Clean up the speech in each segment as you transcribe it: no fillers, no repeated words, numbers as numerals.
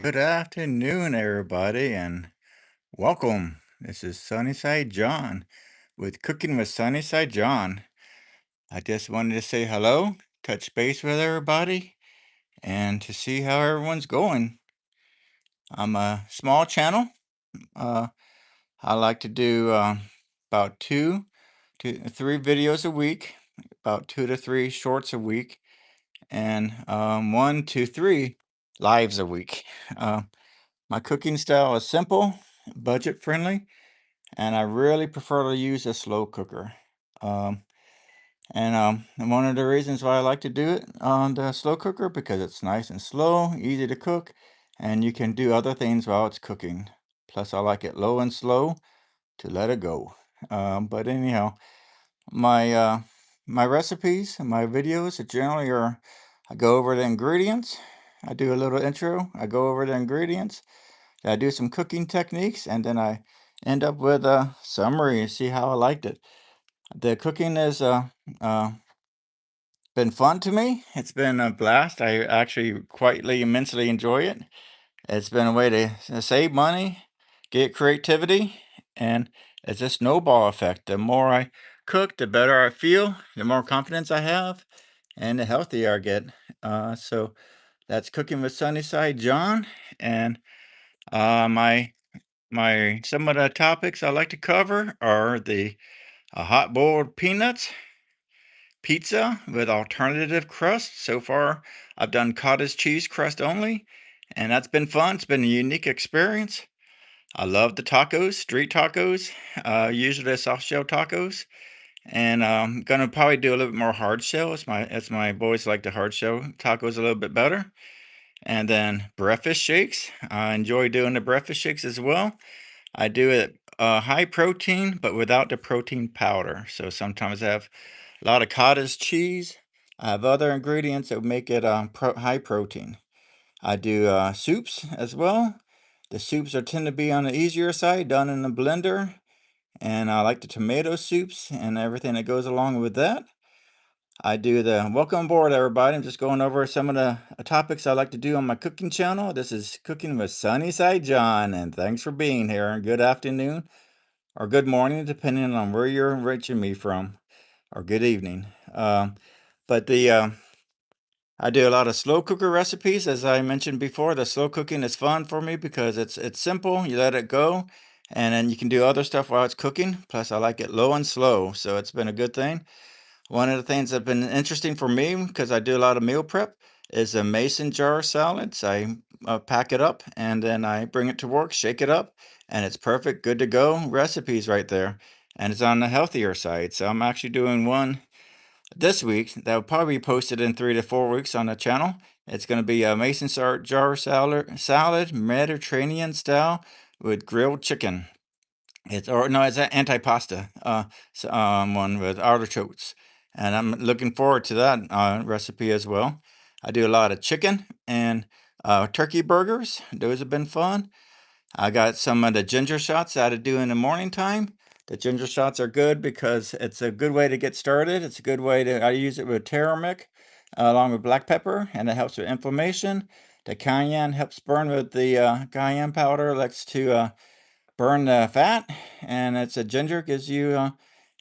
Good afternoon, everybody, and welcome. This is Sunnyside John with Cooking with Sunnyside John. I just wanted to say hello, touch base with everybody, and to see how everyone's going. I'm a small channel. Uh, I like to do about two to three videos a week, about 2 to 3 shorts a week, and 1 to 3 lives a week. Uh, my cooking style is simple, budget friendly, and I really prefer to use a slow cooker. Um, and one of the reasons why I like to do it on the slow cooker because it's nice and slow, easy to cook, and you can do other things while it's cooking. Plus, I like it low and slow to let it go. But anyhow, my my recipes and my videos generally are I go over the ingredients. I do a little intro. I go over the ingredients. I do some cooking techniques, and then I end up with a summary and see how I liked it. The cooking has uh, been fun to me. It's been a blast. I actually quietly, immensely enjoy it. It's been a way to save money, get creativity, and it's a snowball effect. The more I cook, the better I feel, the more confidence I have, and the healthier I get. So that's Cooking with Sunnyside John, and my some of the topics I like to cover are the hot boiled peanuts, pizza with alternative crust. So far, I've done cottage cheese crust only, and that's been fun. It's been a unique experience. I love the tacos, street tacos, usually the soft shell tacos, and I'm gonna probably do a little bit more hard shell. As my boys like the hard shell tacos a little bit better. And then breakfast shakes. I enjoy doing the breakfast shakes as well. I do it high protein, but without the protein powder. So sometimes I have a lot of cottage cheese. I have other ingredients that make it high protein. I do soups as well. The soups are tend to be on the easier side, done in the blender. And I like the tomato soups and everything that goes along with that. I do the welcome aboard, everybody. I'm just going over some of the topics I like to do on my cooking channel. This is Cooking with Sunnyside John, and thanks for being here. And good afternoon or good morning, depending on where you're reaching me from, or good evening. But the I do a lot of slow cooker recipes, as I mentioned before. The slow cooking is fun for me because it's simple. You let it go, and then you can do other stuff while it's cooking. Plus, I like it low and slow, so it's been a good thing. One of the things that have been interesting for me, because I do a lot of meal prep, is the mason jar salads. I pack it up and then I bring it to work, shake it up, and it's perfect, good to go recipes right there. And it's on the healthier side. So I'm actually doing one this week that will probably be posted in 3 to 4 weeks on the channel. It's going to be a jar salad, Mediterranean style with grilled chicken. It's an antipasta, one with artichokes, and I'm looking forward to that recipe as well. I do a lot of chicken and turkey burgers. Those have been fun. I got some of the ginger shots that I do in the morning time. The ginger shots are good because it's a good way to get started. It's a good way to I use it with turmeric along with black pepper, and it helps with inflammation. The cayenne helps burn with the cayenne powder. Likes to burn the fat, and it's a ginger gives you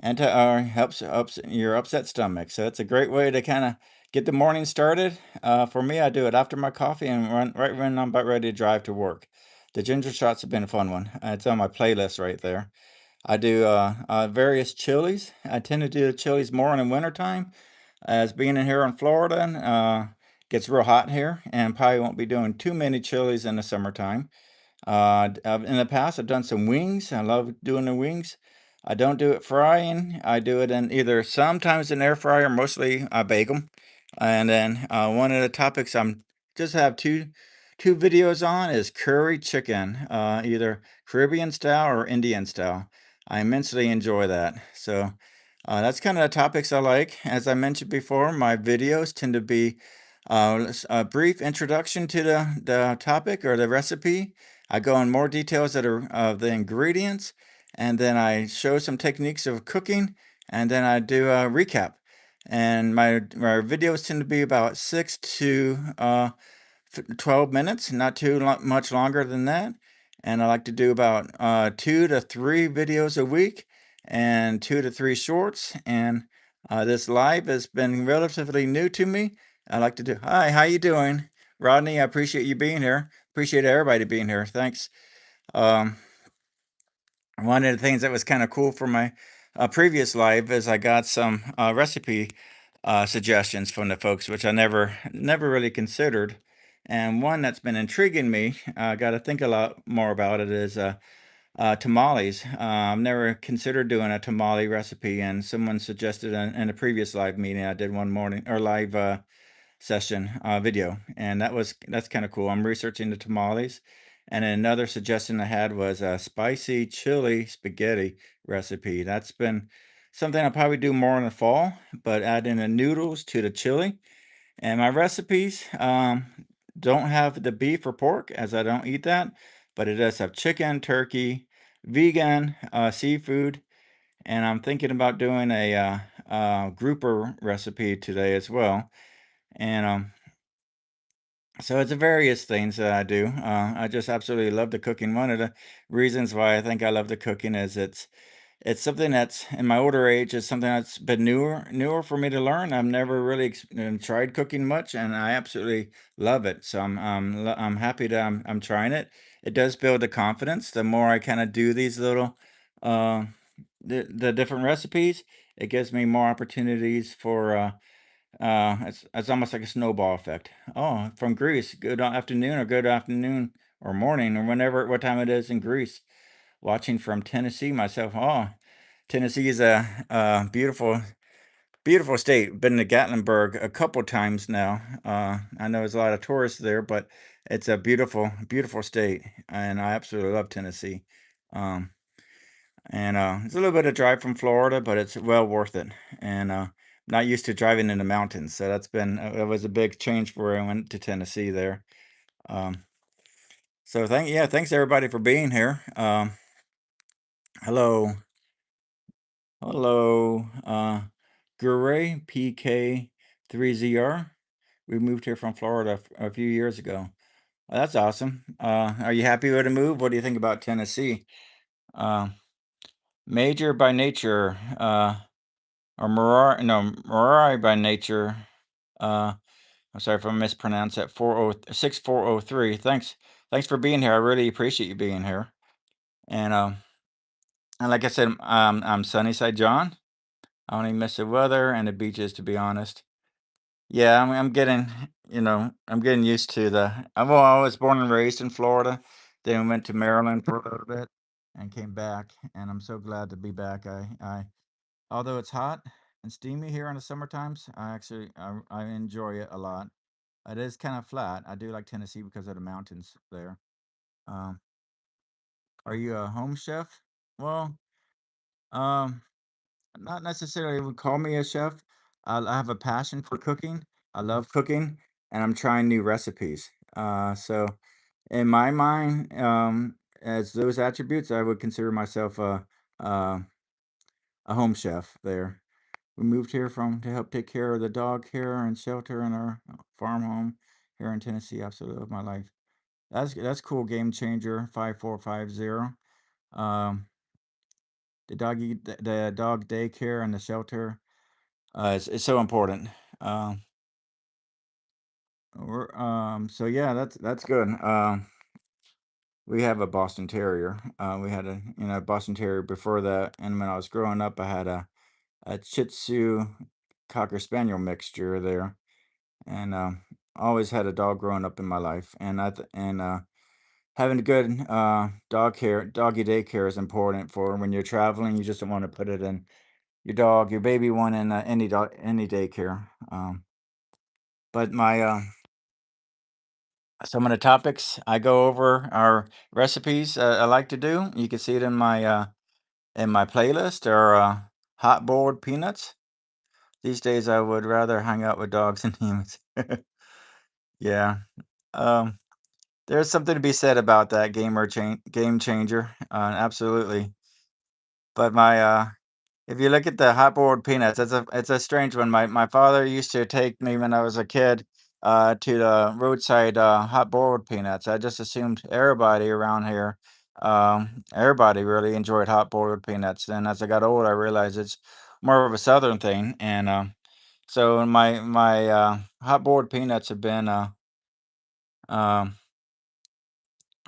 helps your upset stomach. So it's a great way to kind of get the morning started. For me, I do it after my coffee and run right when I'm about ready to drive to work. The ginger shots have been a fun one. It's on my playlist right there. I do various chilies. I tend to do the chilies more in the wintertime, as being in here in Florida, gets real hot here, and probably won't be doing too many chilies in the summertime. In the past, I've done some wings. I love doing the wings. I don't do it frying. I do it in either sometimes in air fryer, mostly I bake them. And then one of the topics I'm just have two videos on is curry chicken, either Caribbean style or Indian style. I immensely enjoy that. So that's kind of the topics I like. As I mentioned before, my videos tend to be a brief introduction to the topic or the recipe. I go in more details that are of the ingredients, and then I show some techniques of cooking, and then I do a recap. And my videos tend to be about 6 to 12 minutes, not too much longer than that. And I like to do about 2 to 3 videos a week and 2 to 3 shorts. And this live has been relatively new to me. I like to do. Hi, how you doing, Rodney? I appreciate you being here. Appreciate everybody being here. Thanks. Um, One of the things that was kind of cool for my previous live is I got some recipe suggestions from the folks, which I never really considered. And one that's been intriguing me, I got to think a lot more about it, is tamales. I've never considered doing a tamale recipe, and someone suggested in a previous live meeting I did one morning or live session video, and that's kind of cool. I'm researching the tamales, and another suggestion I had was a spicy chili spaghetti recipe. That's been something I'll probably do more in the fall, but adding the noodles to the chili. And my recipes don't have the beef or pork, as I don't eat that, but it does have chicken, turkey, vegan, seafood, and I'm thinking about doing a grouper recipe today as well. And so it's various things that I do. I just absolutely love the cooking. One of the reasons why I think I love the cooking is it's something that's in my older age is something that's been newer for me to learn. I've never really tried cooking much, and I absolutely love it. So I'm happy that I'm trying it. It does build the confidence. The more I kind of do these little uh, the different recipes, it gives me more opportunities for it's almost like a snowball effect. Oh, from Greece. Good afternoon or morning or whenever what time it is in Greece. Watching from Tennessee myself. Oh, Tennessee is a beautiful state. Been to Gatlinburg a couple times now. I know there's a lot of tourists there, but it's a beautiful state, and I absolutely love Tennessee. Um, and it's a little bit of drive from Florida, but it's well worth it. And not used to driving in the mountains, so it was a big change for where I went to Tennessee there. Um, so thanks everybody for being here. Hello, hello, Gure PK3ZR. We moved here from Florida a few years ago. Well, that's awesome. Are you happy with the move? What do you think about Tennessee? Uh, Major by nature. Or Morai by nature. Uh, I'm sorry if I mispronounced that. 6403. Thanks for being here. I really appreciate you being here. And like I said, I'm Sunnyside John. I only miss the weather and the beaches, to be honest. Yeah, I'm getting, I'm getting used to well, I was born and raised in Florida. Then went to Maryland for a little bit and came back. And I'm so glad to be back. Although it's hot and steamy here in the summer times, I enjoy it a lot. It is kind of flat. I do like Tennessee because of the mountains there. Um, are you a home chef? Well, um, not necessarily would call me a chef. I have a passion for cooking. I love cooking, and I'm trying new recipes. So in my mind, as those attributes, I would consider myself uh, a home chef there. We moved here from to help take care of the dog care and shelter in our farm home here in Tennessee. Absolutely love my life. That's cool. Game changer 5450. Um, the dog daycare and the shelter is so important. Um, so yeah, that's good. We have a Boston Terrier. We had a Boston Terrier before that, and when I was growing up, I had a Shih Tzu Cocker Spaniel mixture there, and always had a dog growing up in my life, and having good doggy daycare is important for when you're traveling. You just don't want to put it in your baby one in any daycare. But my some of the topics I go over are recipes I like to do. You can see it in my playlist or hot boiled peanuts. These days, I would rather hang out with dogs and humans. Yeah. Um, there's something to be said about that game changer. Absolutely. But if you look at the hot boiled peanuts, it's a strange one. My father used to take me when I was a kid to the roadside hot boiled peanuts. I just assumed everybody around here, everybody really enjoyed hot boiled peanuts. Then as I got older, I realized it's more of a southern thing, and so my hot boiled peanuts have been um,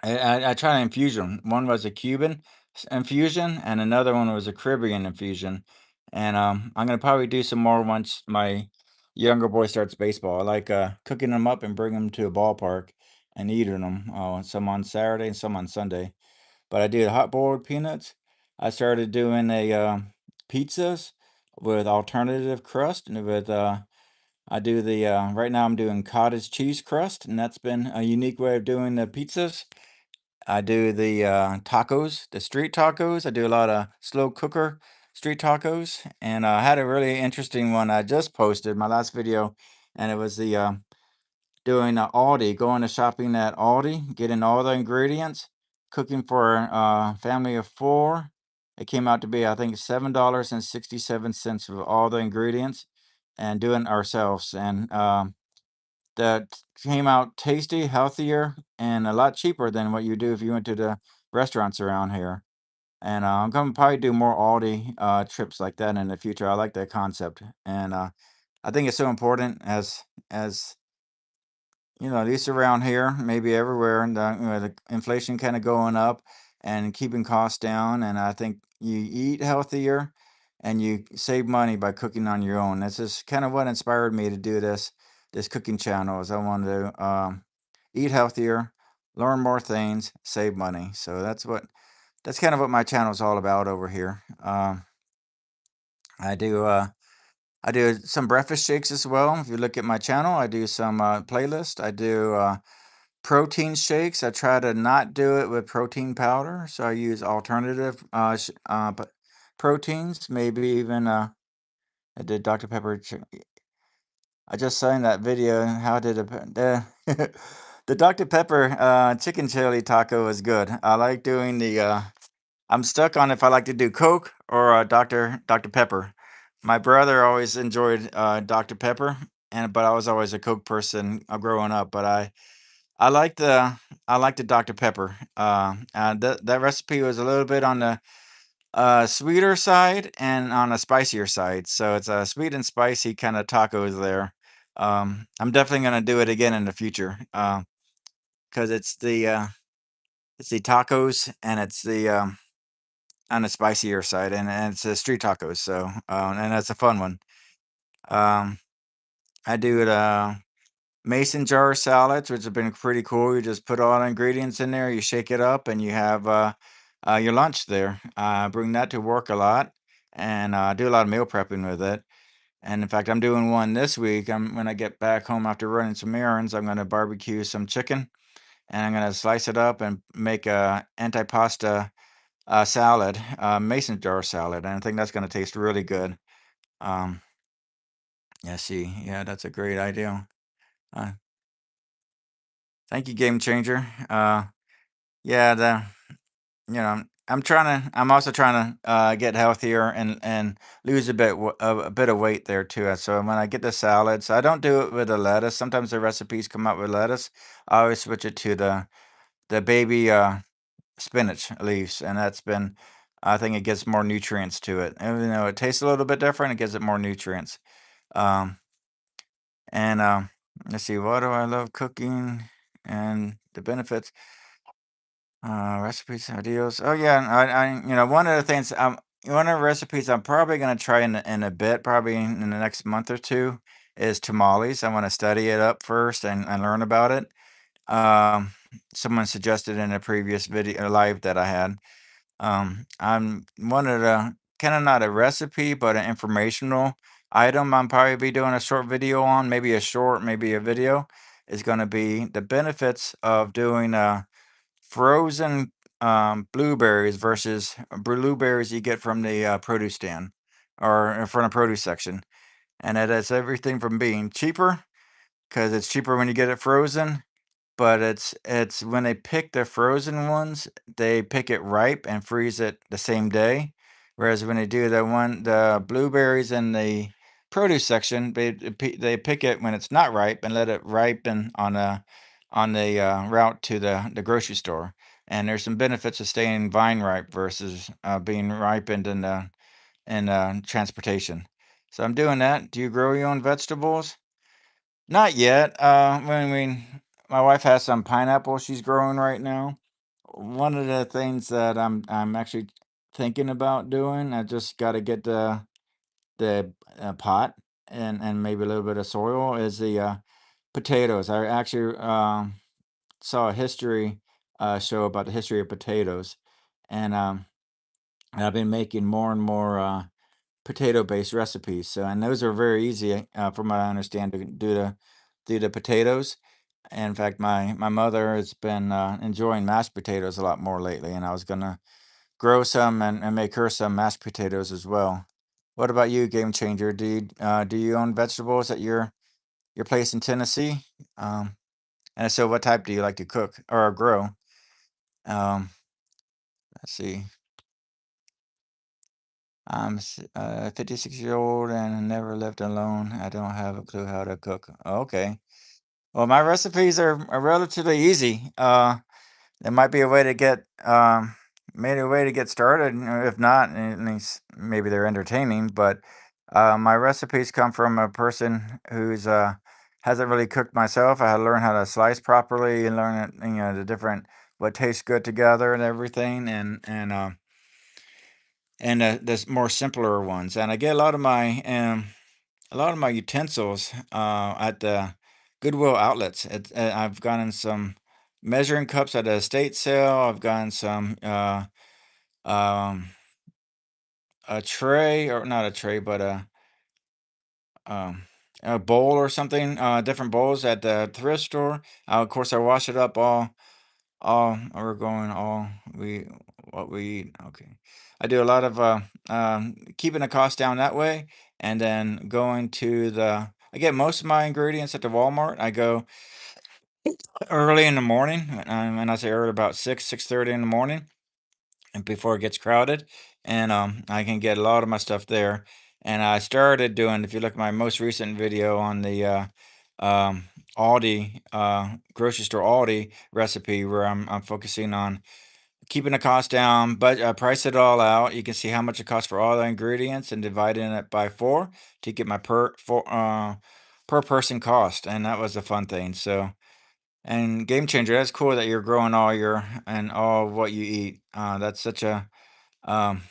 I tried an infusion. One was a Cuban infusion, and another one was a Caribbean infusion. And I'm gonna probably do some more once my younger boy starts baseball. I like cooking them up and bringing them to a ballpark and eating them. Some on Saturday and some on Sunday. But I did hot boiled peanuts. I started doing a pizzas with alternative crust and with I do the right now I'm doing cottage cheese crust, and that's been a unique way of doing the pizzas. I do the tacos, the street tacos. I do a lot of slow cooker street tacos, and I had a really interesting one I just posted my last video, and it was the doing Aldi, going to shopping at Aldi, getting all the ingredients, cooking for a family of four. It came out to be, I think, $7.67 for all the ingredients, and doing it ourselves. And that came out tasty, healthier, and a lot cheaper than what you do if you went to the restaurants around here. And I'm gonna probably do more Aldi trips like that in the future. I like that concept, and I think it's so important as at least around here, maybe everywhere, and the inflation kind of going up and keeping costs down. And I think you eat healthier and you save money by cooking on your own. This is kind of what inspired me to do this cooking channel. Is I wanted to eat healthier, learn more things, save money. So that's kind of what my channel is all about over here. I do. I do some breakfast shakes as well. If you look at my channel, I do some playlist. I do protein shakes. I try to not do it with protein powder, so I use alternative proteins. Maybe even I did Dr. Pepper. I just saw in that video how did the Dr. Pepper chicken chili taco is good. I like doing the. I'm stuck on if I like to do Coke or Dr. Pepper. My brother always enjoyed Dr. Pepper, and but I was always a Coke person growing up. But I like the Dr. Pepper. That recipe was a little bit on the sweeter side and on a spicier side. So it's a sweet and spicy kind of tacos there. I'm definitely gonna do it again in the future because it's the tacos and it's the on the spicier side, and it's a street tacos. So and that's a fun one. Um, I do it. Mason jar salads, which have been pretty cool. You just put all the ingredients in there, you shake it up, and you have your lunch there. Bring that to work a lot, and do a lot of meal prepping with it. And in fact, I'm doing one this week. When I get back home after running some errands, I'm going to barbecue some chicken, and I'm going to slice it up and make a antipasta salad, mason jar salad, and I think that's going to taste really good. Um, yeah, see, yeah, that's a great idea. Uh, Thank you, Game Changer. Yeah, I'm also trying to get healthier and lose a bit of weight there too. So when I get the salads, I don't do it with the lettuce. Sometimes the recipes come out with lettuce. I always switch it to the baby spinach leaves, and I think it gets more nutrients to it. Even though it tastes a little bit different, it gives it more nutrients. Um, and let's see, what do I love cooking and the benefits? Recipes, ideas. Oh yeah, and one of the things one of the recipes I'm probably gonna try in a bit, probably in the next month or two, is tamales. I want to study it up first and learn about it. Um, Someone suggested in a previous video live that I had. I'm wanted a kind of not a recipe, but an informational item. I'm probably be doing a short video on, maybe a short, maybe a video. Is going to be the benefits of doing frozen blueberries versus blueberries you get from the produce stand or from the produce section. And it has everything from being cheaper because it's cheaper when you get it frozen, but it's when they pick the frozen ones, they pick it ripe and freeze it the same day. Whereas when they do the blueberries and the produce section. They pick it when it's not ripe and let it ripen on the route to the grocery store. And there's some benefits of staying vine ripe versus being ripened in transportation. So I'm doing that. Do you grow your own vegetables? Not yet. My wife has some pineapple she's growing right now. One of the things that I'm actually thinking about doing, I just got to get the pot and maybe a little bit of soil, is the potatoes. I actually saw a history show about the history of potatoes, and I've been making more and more potato-based recipes. So, and those are very easy, from what I understand, to do the potatoes. And in fact, my mother has been enjoying mashed potatoes a lot more lately, and I was gonna grow some and make her some mashed potatoes as well. What about you, Game Changer? Do you own vegetables at your place in Tennessee? Um, and so, what type do you like to cook or grow? Um, let's see. I'm 56 years old and never lived alone. I don't have a clue how to cook. Okay. Well, my recipes are relatively easy. There might be a way to get made a way to get started. If not, at least maybe they're entertaining. But my recipes come from a person who's hasn't really cooked myself. I had to learn how to slice properly and learn it, the different what tastes good together and everything, and there's more simpler ones. And I get a lot of my utensils at the Goodwill outlets. I've gotten some measuring cups at a estate sale. I've gotten some um, a tray, or not a tray, but um, a bowl or something. Different bowls at the thrift store. Of course, I wash it up all. We're going all we what we eat. Okay, I do a lot of keeping the cost down that way, and then going to the. I get most of my ingredients at the Walmart. I go early in the morning, and I say early, about 6:30 in the morning, and before it gets crowded, and I can get a lot of my stuff there. And I started doing, if you look at my most recent video on the um, Aldi grocery store Aldi recipe, where I'm focusing on keeping the cost down, but price it all out. You can see how much it costs for all the ingredients and dividing it by four to get my per person cost, and that was a fun thing. So, and game changer, that's cool that you're growing all your and all of what you eat. That's such a um,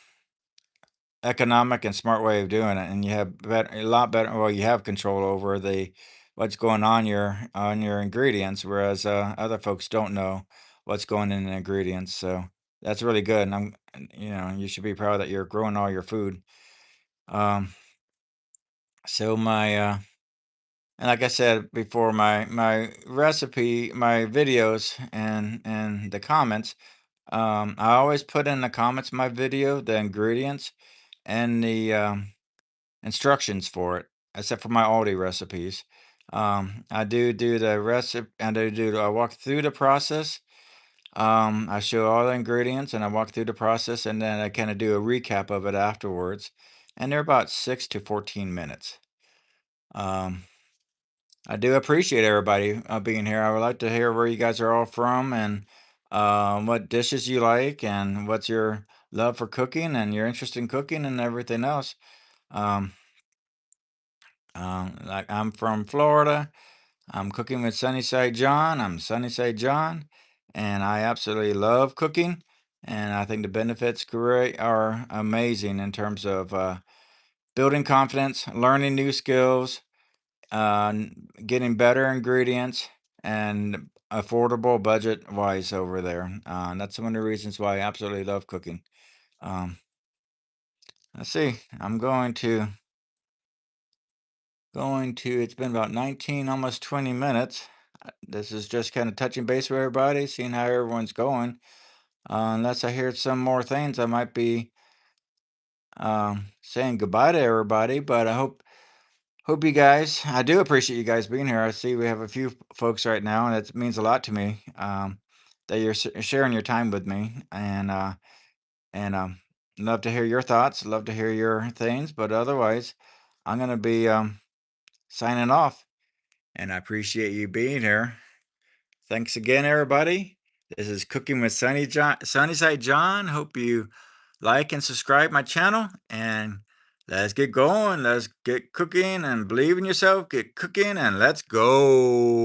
economic and smart way of doing it, and you have a lot better. Well, you have control over the what's going on your ingredients, whereas other folks don't know what's going in the ingredients. So that's really good, and you should be proud that you're growing all your food. Um, so my and like I said before, my recipe, my videos, and the comments. I always put in the comments of my video the ingredients and the instructions for it, except for my Aldi recipes. I do the recipe, and I walk through the process. I show all the ingredients and I walk through the process, and then I kind of do a recap of it afterwards. And they're about 6 to 14 minutes. Um, I do appreciate everybody being here. I would like to hear where you guys are all from, and what dishes you like, and what's your love for cooking and your interest in cooking and everything else. Um, like, I'm from Florida. I'm cooking with Sunnyside John. I'm Sunnyside John, and I absolutely love cooking. And I think the benefits great are amazing in terms of building confidence, learning new skills, getting better ingredients, and affordable budget wise over there. And that's one of the reasons why I absolutely love cooking. Um, let's see. I'm going to. It's been about 19, almost 20 minutes. This is just kind of touching base with everybody, seeing how everyone's going. Unless I hear some more things, I might be saying goodbye to everybody. But I hope you guys. I do appreciate you guys being here. I see we have a few folks right now, and it means a lot to me, that you're sharing your time with me, and love to hear your thoughts. Love to hear your things. But otherwise, I'm going to be signing off, and I appreciate you being here. Thanks again, everybody. This is Cooking with Sunnyside John. Hope you like and subscribe my channel, and let's get going. Let's get cooking and believe in yourself. Get cooking and let's go.